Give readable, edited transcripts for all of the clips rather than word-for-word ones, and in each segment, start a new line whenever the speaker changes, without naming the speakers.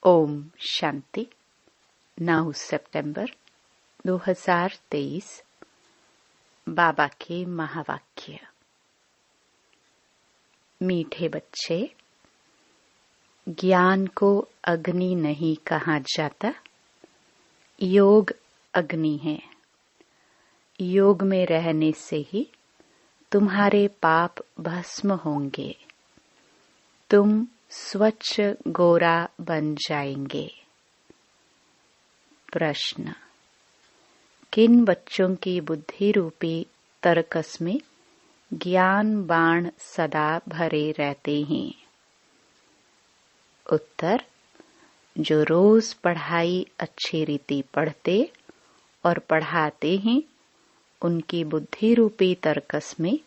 ओम शांति। 9 सितंबर 2023 बाबा के महावाक्य। मीठे बच्चे, ज्ञान को अग्नि नहीं कहा जाता, योग अग्नि है। योग में रहने से ही तुम्हारे पाप भस्म होंगे, तुम स्वच्छ गोरा बन जाएंगे। प्रश्न: किन बच्चों की बुद्धि रूपी तरकस में ज्ञान बाण सदा भरे रहते हैं? उत्तर: जो रोज पढ़ाई अच्छी रीति पढ़ते और पढ़ाते हैं, उनकी बुद्धि रूपी तरकस में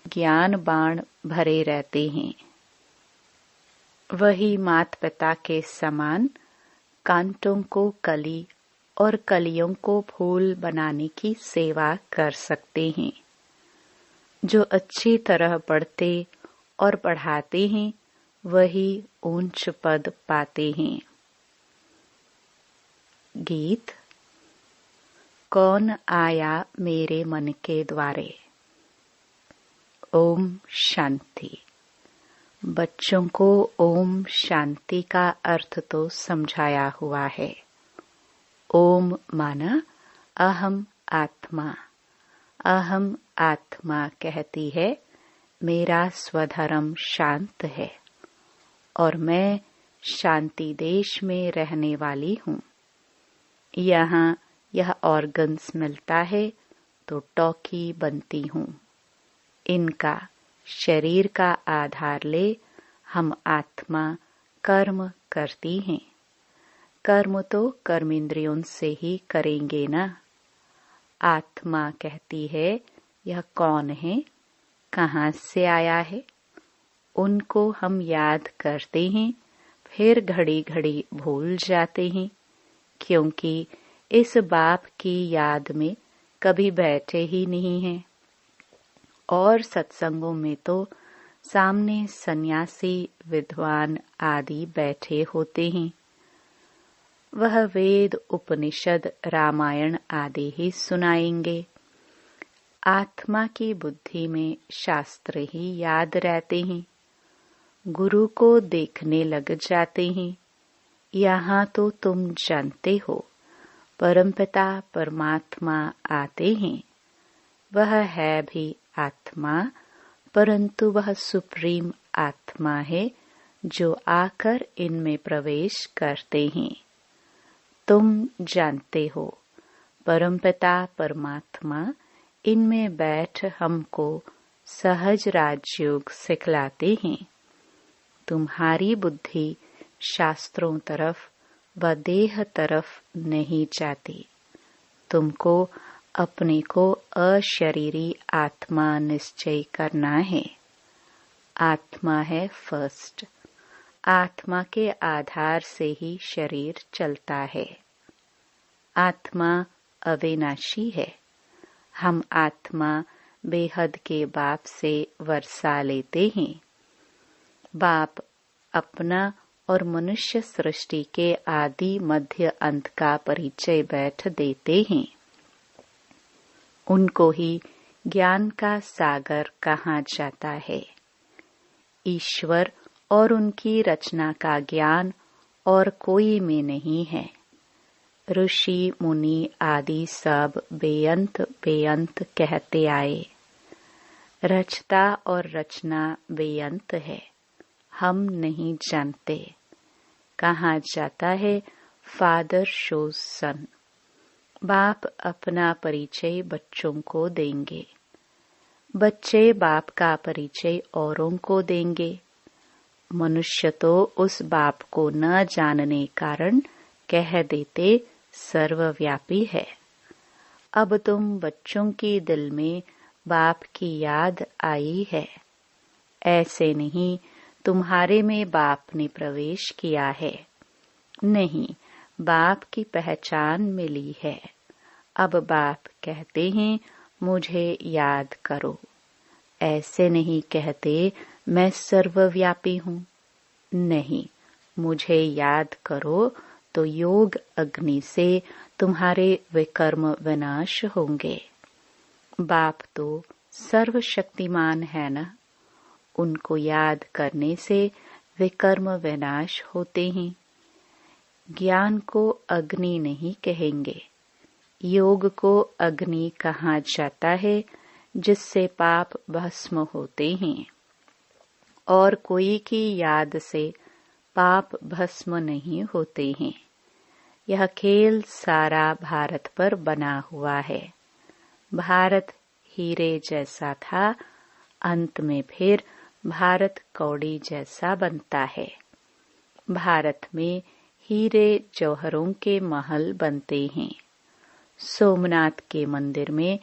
ज्ञान बाण भरे रहते हैं। वही माता पिता के समान कांटों को कली और कलियों को फूल बनाने की सेवा कर सकते हैं। जो अच्छी तरह पढ़ते और पढ़ाते हैं, वही ऊंच पद पाते हैं। गीत। कौन आया मेरे मन के द्वारे। ओम शांति। बच्चों को ओम शांति का अर्थ तो समझाया हुआ है। ओम माना अहम आत्मा। अहम आत्मा कहती है मेरा स्वधर्म शांत है और मैं शांति देश में रहने वाली हूँ। यहाँ यह ऑर्गन्स मिलता है तो टॉकी बनती हूँ। इनका शरीर का आधार ले हम आत्मा कर्म करती हैं। कर्म तो कर्मेंद्रियों से ही करेंगे ना। आत्मा कहती है यह कौन है, कहाँ से आया है। उनको हम याद करते हैं, फिर घड़ी घड़ी भूल जाते हैं, क्योंकि इस बाप की याद में कभी बैठे ही नहीं हैं। और सत्संगों में तो सामने सन्यासी, विद्वान आदि बैठे होते हैं। वह वेद, उपनिषद, रामायण आदि ही सुनाएंगे। आत्मा की बुद्धि में शास्त्र ही याद रहते हैं। गुरु को देखने लग जाते हैं। यहाँ तो तुम जानते हो, परमपिता परमात्मा आते हैं। वह है भी आत्मा, परंतु वह सुप्रीम आत्मा है जो आकर इनमें प्रवेश करते हैं। तुम जानते हो, परमपिता परमात्मा इनमें बैठ हमको सहज राजयोग सिखलाते हैं। तुम्हारी बुद्धि शास्त्रों तरफ व देह तरफ नहीं जाती। तुमको अपने को अशरीरी आत्मा निश्चय करना है। आत्मा है फर्स्ट। आत्मा के आधार से ही शरीर चलता है। आत्मा अविनाशी है। हम आत्मा बेहद के बाप से वर्षा लेते हैं। बाप अपना और मनुष्य सृष्टि के आदि मध्य अंत का परिचय बैठ देते हैं। उनको ही ज्ञान का सागर कहा जाता है। ईश्वर और उनकी रचना का ज्ञान और कोई में नहीं है। ऋषि मुनि आदि सब बेअंत बेअंत कहते आए। रचता और रचना बेअंत है, हम नहीं जानते। कहा जाता है फादर शोज सन। बाप अपना परिचय बच्चों को देंगे। बच्चे बाप का परिचय औरों को देंगे। मनुष्य तो उस बाप को न जानने कारण कह देते सर्वव्यापी है। अब तुम बच्चों की दिल में बाप की याद आई है। ऐसे नहीं तुम्हारे में बाप ने प्रवेश किया है। नहीं, बाप की पहचान मिली है। अब बाप कहते हैं मुझे याद करो। ऐसे नहीं कहते मैं सर्वव्यापी हूँ। नहीं, मुझे याद करो तो योग अग्नि से तुम्हारे विकर्म विनाश होंगे। बाप तो सर्वशक्तिमान है न, उनको याद करने से विकर्म विनाश होते हैं। ज्ञान को अग्नि नहीं कहेंगे, योग को अग्नि कहा जाता है, जिससे पाप भस्म होते हैं। और कोई की याद से पाप भस्म नहीं होते हैं। यह खेल सारा भारत पर बना हुआ है। भारत हीरे जैसा था, अंत में फिर भारत कौड़ी जैसा बनता है। भारत में हीरे जौहरों के महल बनते हैं। सोमनाथ के मंदिर में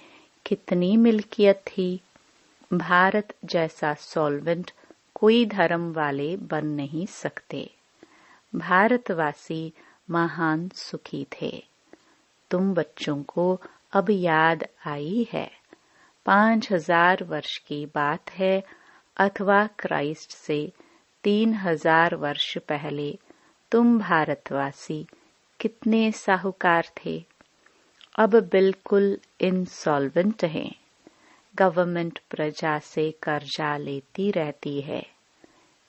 कितनी मिल्कियत थी। भारत जैसा सॉल्वेंट कोई धर्म वाले बन नहीं सकते। भारतवासी महान सुखी थे। तुम बच्चों को अब याद आई है। 5000 वर्ष की बात है, अथवा क्राइस्ट से 3000 वर्ष पहले तुम भारतवासी कितने साहूकार थे। अब बिल्कुल इंसॉल्वेंट हैं। गवर्नमेंट प्रजा से कर्जा लेती रहती है।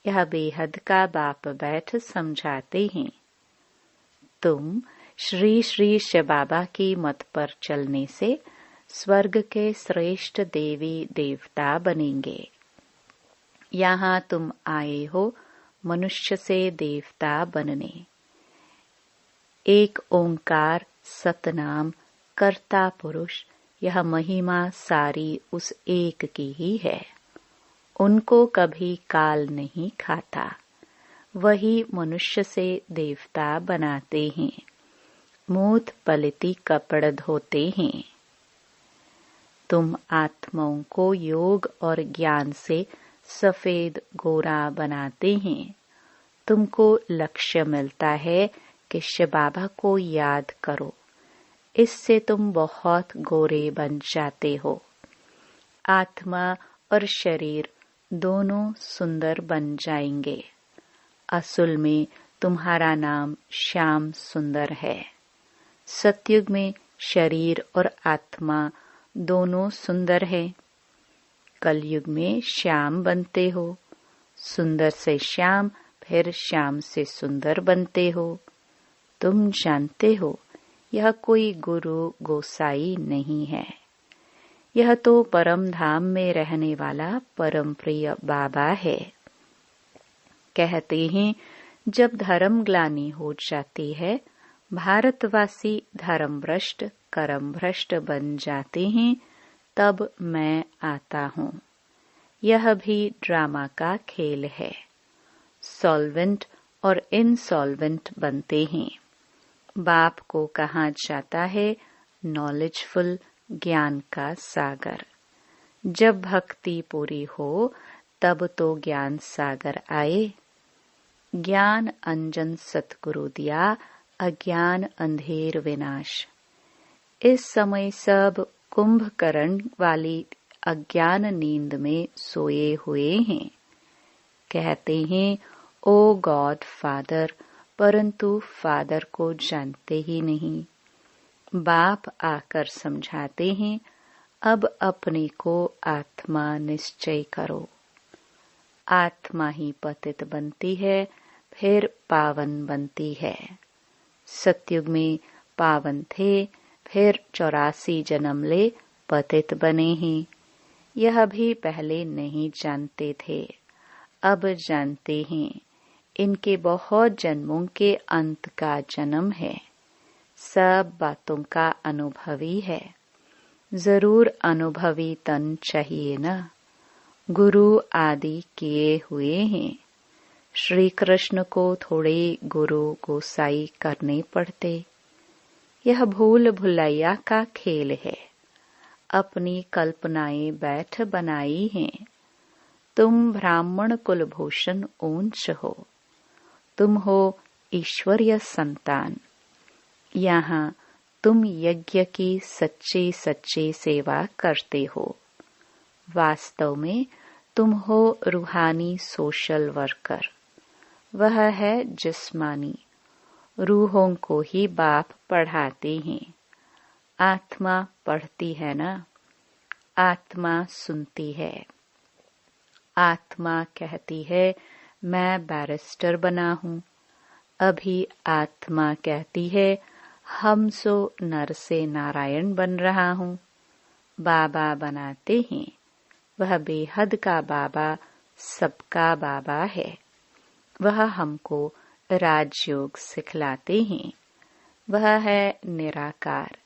यह बेहद का बाप बैठ समझाते हैं। तुम श्री श्री शिव बाबा की मत पर चलने से स्वर्ग के श्रेष्ठ देवी देवता बनेंगे। यहाँ तुम आए हो मनुष्य से देवता बनने। एक ओंकार सतनाम कर्ता पुरुष, यह महिमा सारी उस एक की ही है। उनको कभी काल नहीं खाता। वही मनुष्य से देवता बनाते हैं। मूत पलिती कपड़ धोते हैं। तुम आत्माओं को योग और ज्ञान से सफेद गोरा बनाते हैं। तुमको लक्ष्य मिलता है कि शिव बाबा को याद करो। इससे तुम बहुत गोरे बन जाते हो। आत्मा और शरीर दोनों सुंदर बन जाएंगे। असुल में तुम्हारा नाम श्याम सुंदर है। सतयुग में शरीर और आत्मा दोनों सुंदर है। कलयुग में श्याम बनते हो। सुंदर से श्याम, फिर श्याम से सुंदर बनते हो। तुम जानते हो यह कोई गुरु गोसाई नहीं है। यह तो परम धाम में रहने वाला परम प्रिय बाबा है। कहते हैं जब धर्म ग्लानि हो जाती है, भारतवासी धर्म भ्रष्ट कर्म भ्रष्ट बन जाते हैं, तब मैं आता हूँ। यह भी ड्रामा का खेल है। सॉल्वेंट और इनसॉल्वेंट बनते हैं। बाप को कहा जाता है नॉलेजफुल, ज्ञान का सागर। जब भक्ति पूरी हो तब तो ज्ञान सागर आए। ज्ञान अंजन सतगुरु दिया, अज्ञान अंधेर विनाश। इस समय सब कुंभकर्ण वाली अज्ञान नींद में सोए हुए हैं। कहते हैं ओ गॉड फादर, परंतु फादर को जानते ही नहीं। बाप आकर समझाते हैं अब अपने को आत्मा निश्चय करो। आत्मा ही पतित बनती है, फिर पावन बनती है। सतयुग में पावन थे, फिर 84 जन्म ले पतित बने हैं। यह भी पहले नहीं जानते थे, अब जानते हैं। इनके बहुत जन्मों के अंत का जन्म है। सब बातों का अनुभवी है। जरूर अनुभवी तन चाहिए न। गुरु आदि किए हुए हैं। श्री कृष्ण को थोड़े गुरु गोसाई करने पड़ते। यह भूल भुलैया का खेल है। अपनी कल्पनाएं बैठ बनाई हैं। तुम ब्राह्मण कुलभूषण ऊंच हो। तुम हो ईश्वरीय संतान। यहाँ तुम यज्ञ की सच्ची सच्ची सेवा करते हो। वास्तव में तुम हो रूहानी सोशल वर्कर। वह है जिस्मानी। रूहों को ही बाप पढ़ाते हैं। आत्मा पढ़ती है ना, आत्मा सुनती है। आत्मा कहती है मैं बैरिस्टर बना हूँ। अभी आत्मा कहती है हम सो नर से नारायण बन रहा हूँ। बाबा बनाते हैं। वह बेहद का बाबा सबका बाबा है। वह हमको राजयोग सिखलाते हैं। वह है निराकार।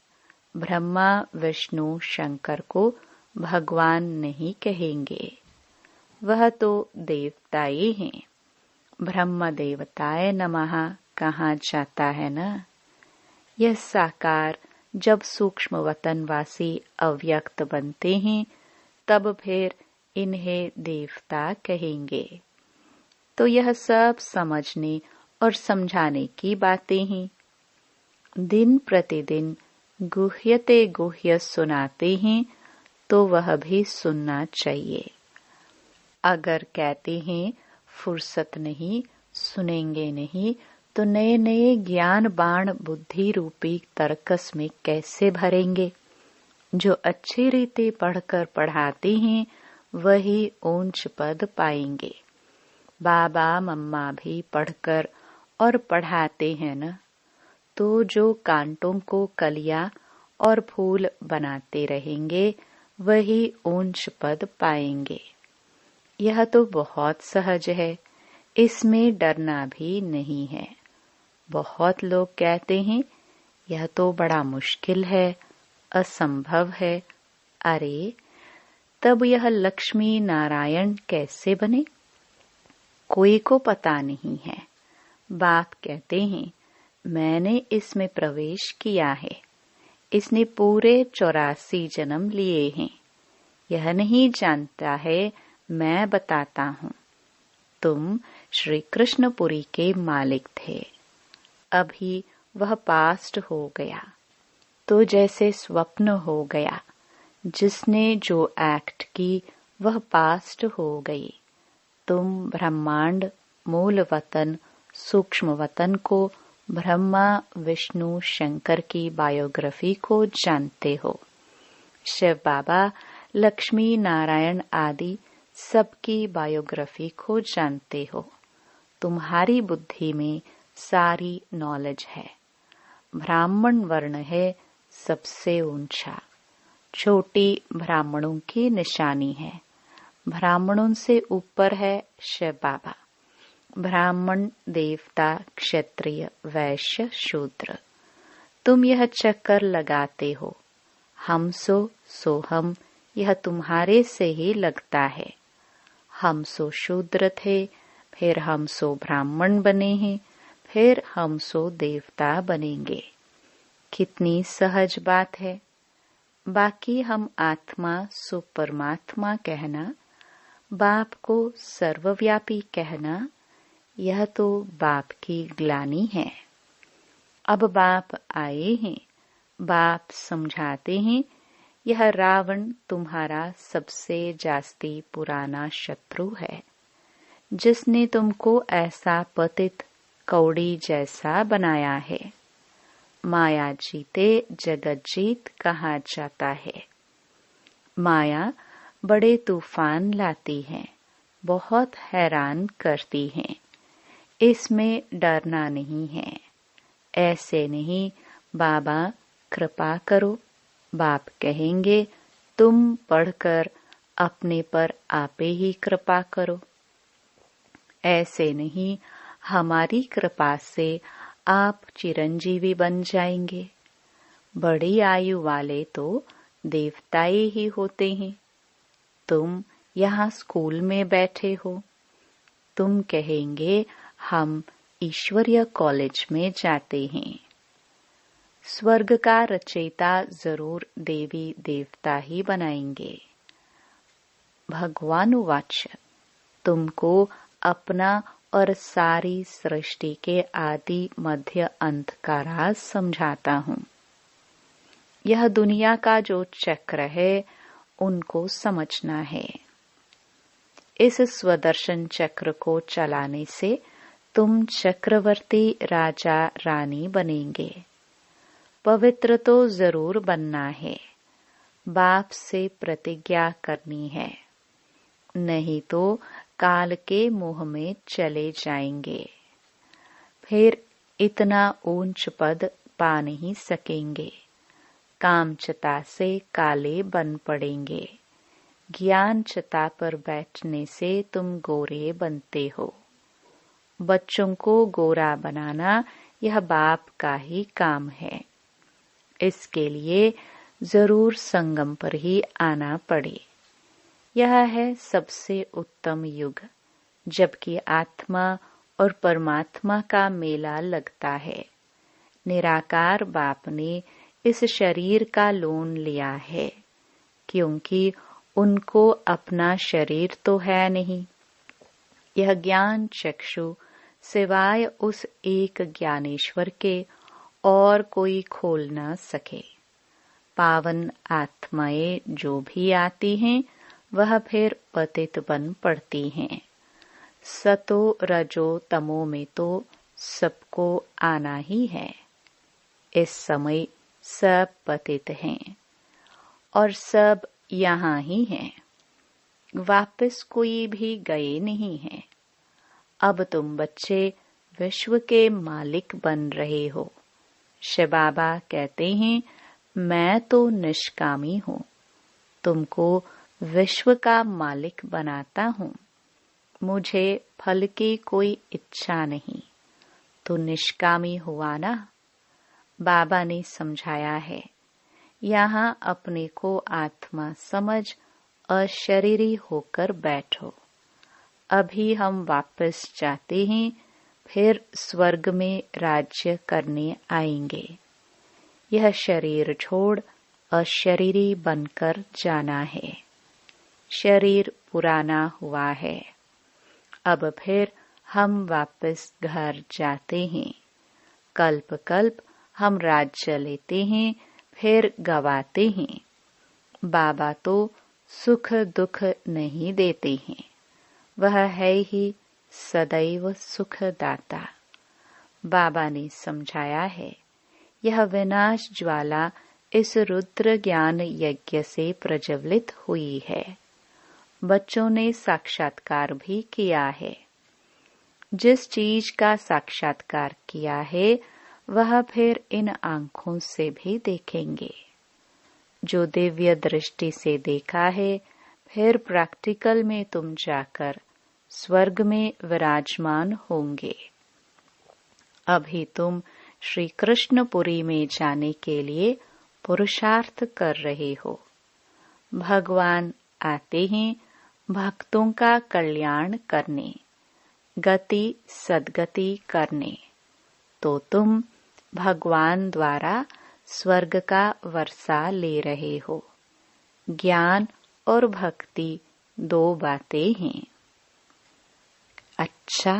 ब्रह्मा विष्णु शंकर को भगवान नहीं कहेंगे। वह तो देवताएं हैं। ब्रह्म देवताय नमः कहा जाता है ना। यह साकार जब सूक्ष्म वतनवासी अव्यक्त बनते हैं तब फिर इन्हें देवता कहेंगे। तो यह सब समझने और समझाने की बातें हैं। दिन प्रतिदिन गुह्यते गुह्य सुनाते हैं तो वह भी सुनना चाहिए। अगर कहते हैं फुर्सत नहीं, सुनेंगे नहीं, तो नए नए ज्ञान बाण बुद्धि रूपी तरकस में कैसे भरेंगे। जो अच्छी रीति पढ़कर पढ़ाते हैं वही ऊंच पद पाएंगे। बाबा मम्मा भी पढ़कर और पढ़ाते हैं न, तो जो कांटों को कलियां और फूल बनाते रहेंगे वही ऊंच पद पाएंगे। यह तो बहुत सहज है, इसमें डरना भी नहीं है। बहुत लोग कहते हैं यह तो बड़ा मुश्किल है, असंभव है। अरे तब यह लक्ष्मी नारायण कैसे बने? कोई को पता नहीं है। बाप कहते हैं मैंने इसमें प्रवेश किया है। इसने पूरे 84 जन्म लिए हैं। यह नहीं जानता है, मैं बताता हूँ। तुम श्री कृष्णपुरी के मालिक थे। अभी वह पास्ट हो गया, तो जैसे स्वप्न हो गया। जिसने जो एक्ट की वह पास्ट हो गई। तुम ब्रह्मांड मूल वतन सूक्ष्म वतन को ब्रह्मा विष्णु शंकर की बायोग्राफी को जानते हो। शिव बाबा लक्ष्मी नारायण आदि सबकी बायोग्राफी को जानते हो। तुम्हारी बुद्धि में सारी नॉलेज है। ब्राह्मण वर्ण है सबसे ऊंचा। छोटी ब्राह्मणों की निशानी है। ब्राह्मणों से ऊपर है शिव बाबा। ब्राह्मण देवता क्षत्रिय वैश्य शूद्र। तुम यह चक्कर लगाते हो। हम सो हम, यह तुम्हारे से ही लगता है। हम सो शूद्र थे, फिर हम सो ब्राह्मण बने हैं, फिर हम सो देवता बनेंगे। कितनी सहज बात है। बाकी हम आत्मा सो परमात्मा कहना, बाप को सर्वव्यापी कहना, यह तो बाप की ग्लानि है। अब बाप आए हैं, बाप समझाते हैं। यह रावण तुम्हारा सबसे जास्ती पुराना शत्रु है, जिसने तुमको ऐसा पतित कौड़ी जैसा बनाया है। माया जीते जगत जीत कहा जाता है। माया बड़े तूफान लाती है, बहुत हैरान करती है। इसमें डरना नहीं है। ऐसे नहीं बाबा कृपा करो। बाप कहेंगे तुम पढ़कर अपने पर आपे ही कृपा करो। ऐसे नहीं हमारी कृपा से आप चिरंजीवी बन जाएंगे। बड़ी आयु वाले तो देवताएं ही होते हैं। तुम यहाँ स्कूल में बैठे हो। तुम कहेंगे हम ईश्वरीय कॉलेज में जाते हैं। स्वर्ग का रचयिता जरूर देवी देवता ही बनाएंगे। भगवान वाच तुमको अपना और सारी सृष्टि के आदि मध्य अंत का राज समझाता हूँ। यह दुनिया का जो चक्र है उनको समझना है। इस स्वदर्शन चक्र को चलाने से तुम चक्रवर्ती राजा रानी बनेंगे। पवित्र तो जरूर बनना है, बाप से प्रतिज्ञा करनी है, नहीं तो काल के मुंह में चले जाएंगे। फिर इतना ऊंच पद पा नहीं सकेंगे, कामचता से काले बन पड़ेंगे। ज्ञान चता पर बैठने से तुम गोरे बनते हो। बच्चों को गोरा बनाना यह बाप का ही काम है। इसके लिए जरूर संगम पर ही आना पड़े। यह है सबसे उत्तम युग, जबकि आत्मा और परमात्मा का मेला लगता है। निराकार बाप ने इस शरीर का लोन लिया है, क्योंकि उनको अपना शरीर तो है नहीं। यह ज्ञान चक्षु सिवाय उस एक ज्ञानेश्वर के और कोई खोल न सके। पावन आत्माएं जो भी आती हैं, वह फिर पतित बन पड़ती हैं। सतो रजो तमो में तो सबको आना ही है। इस समय सब पतित हैं और सब यहाँ ही हैं, वापस कोई भी गए नहीं हैं। अब तुम बच्चे विश्व के मालिक बन रहे हो। शिव बाबा कहते हैं, मैं तो निष्कामी हूँ, तुमको विश्व का मालिक बनाता हूँ। मुझे फल की कोई इच्छा नहीं, तो निष्कामी हुआ ना। बाबा ने समझाया है, यहाँ अपने को आत्मा समझ अशरीरी होकर बैठो। अभी हम वापस जाते हैं, फिर स्वर्ग में राज्य करने आएंगे। यह शरीर छोड़ अशरीरी बनकर जाना है। शरीर पुराना हुआ है। अब फिर हम वापस घर जाते हैं। कल्प कल्प हम राज्य लेते हैं, फिर गवाते हैं। बाबा तो सुख दुख नहीं देते हैं, वह है ही सदैव सुखदाता। बाबा ने समझाया है, यह विनाश ज्वाला इस रुद्र ज्ञान यज्ञ से प्रज्वलित हुई है। बच्चों ने साक्षात्कार भी किया है। जिस चीज का साक्षात्कार किया है, वह फिर इन आंखों से भी देखेंगे। जो दिव्य दृष्टि से देखा है, फिर प्रैक्टिकल में तुम जाकर स्वर्ग में विराजमान होंगे। अभी तुम श्री कृष्णपुरी में जाने के लिए पुरुषार्थ कर रहे हो। भगवान आते हैं भक्तों का कल्याण करने, गति सद्गति करने। तो तुम भगवान द्वारा स्वर्ग का वर्षा ले रहे हो। ज्ञान और भक्ति दो बातें हैं। अच्छा,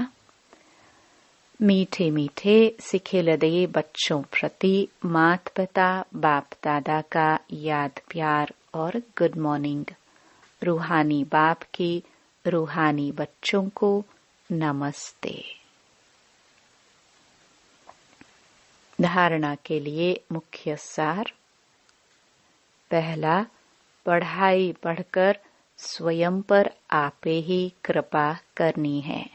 मीठे मीठे सिखिलदे बच्चों प्रति माता पिता बाप दादा का याद प्यार और गुड मॉर्निंग। रूहानी बाप की रूहानी बच्चों को नमस्ते। धारणा के लिए मुख्य सार। पहला, पढ़ाई पढ़कर स्वयं पर आपे ही कृपा करनी है।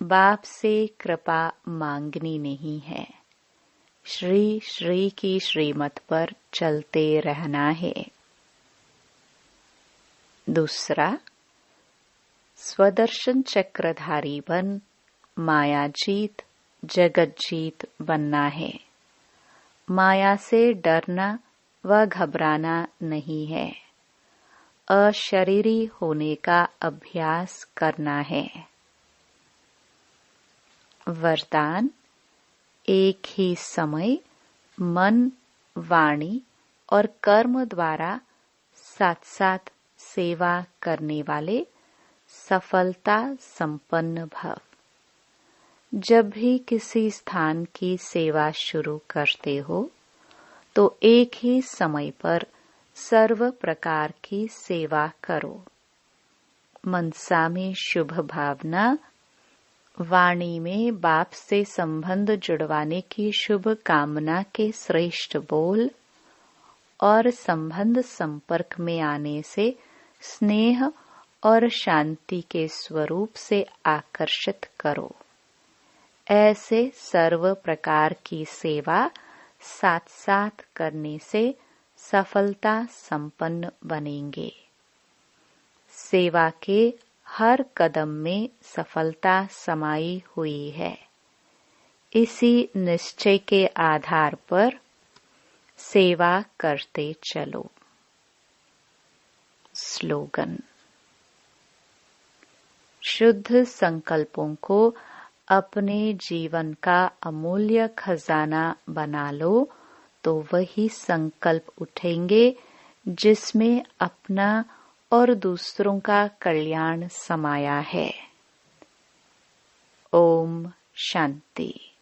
बाप से कृपा मांगनी नहीं है। श्री श्री की श्रीमत पर चलते रहना है। दूसरा, स्वदर्शन चक्रधारी बन माया जीत जगत जीत बनना है। माया से डरना व घबराना नहीं है। अशरीरी होने का अभ्यास करना है। वरदान, एक ही समय मन, वाणी और कर्म द्वारा साथ साथ सेवा करने वाले सफलता संपन्न भव। जब भी किसी स्थान की सेवा शुरू करते हो, तो एक ही समय पर सर्व प्रकार की सेवा करो। मनसा में शुभ भावना वाणी में बाप से संबंध जुड़वाने की शुभ कामना के श्रेष्ठ बोल और संबंध संपर्क में आने से स्नेह और शांति के स्वरूप से आकर्षित करो। ऐसे सर्व प्रकार की सेवा साथ साथ करने से सफलता संपन्न बनेंगे। सेवा के हर कदम में सफलता समाई हुई है। इसी निश्चय के आधार पर सेवा करते चलो। स्लोगन। शुद्ध संकल्पों को अपने जीवन का अमूल्य खजाना बना लो तो वही संकल्प उठेंगे जिसमें अपना और दूसरों का कल्याण समाया है। ओम शांति।